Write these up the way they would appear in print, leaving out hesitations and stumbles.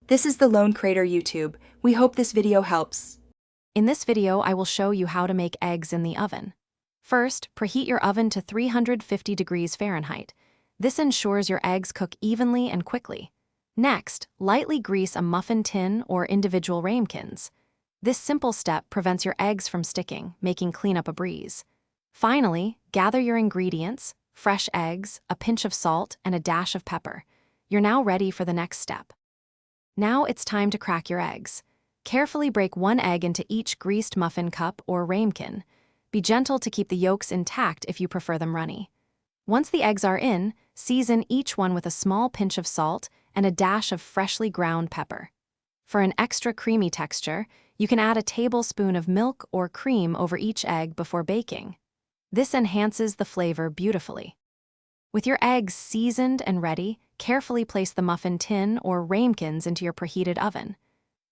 This is the Lone Crater YouTube. We hope this video helps. In this video, I will show you how to make eggs in the oven. First, preheat your oven to 350 degrees Fahrenheit. This ensures your eggs cook evenly and quickly. Next, lightly grease a muffin tin or individual ramekins. This simple step prevents your eggs from sticking, making cleanup a breeze. Finally, gather your ingredients, fresh eggs, a pinch of salt, and a dash of pepper. You're now ready for the next step. Now it's time to crack your eggs. Carefully break one egg into each greased muffin cup or ramekin. Be gentle to keep the yolks intact if you prefer them runny. Once the eggs are in, season each one with a small pinch of salt and a dash of freshly ground pepper. For an extra creamy texture, you can add a tablespoon of milk or cream over each egg before baking. This enhances the flavor beautifully. With your eggs seasoned and ready, carefully place the muffin tin or ramekins into your preheated oven.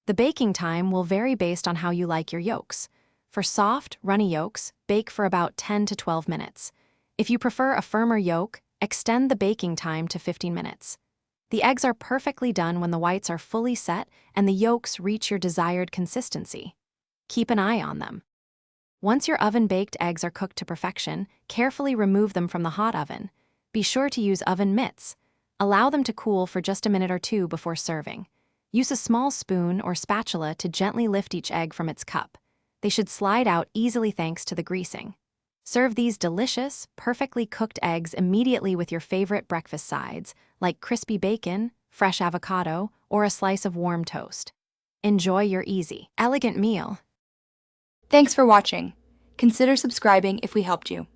The baking time will vary based on how you like your yolks. For soft, runny yolks, bake for about 10 to 12 minutes. If you prefer a firmer yolk, extend the baking time to 15 minutes. The eggs are perfectly done when the whites are fully set and the yolks reach your desired consistency. Keep an eye on them. Once your oven-baked eggs are cooked to perfection, carefully remove them from the hot oven. Be sure to use oven mitts. Allow them to cool for just a minute or two before serving. Use a small spoon or spatula to gently lift each egg from its cup. They should slide out easily thanks to the greasing. Serve these delicious, perfectly cooked eggs immediately with your favorite breakfast sides, like crispy bacon, fresh avocado, or a slice of warm toast. Enjoy your easy, elegant meal. Thanks for watching. Consider subscribing if we helped you.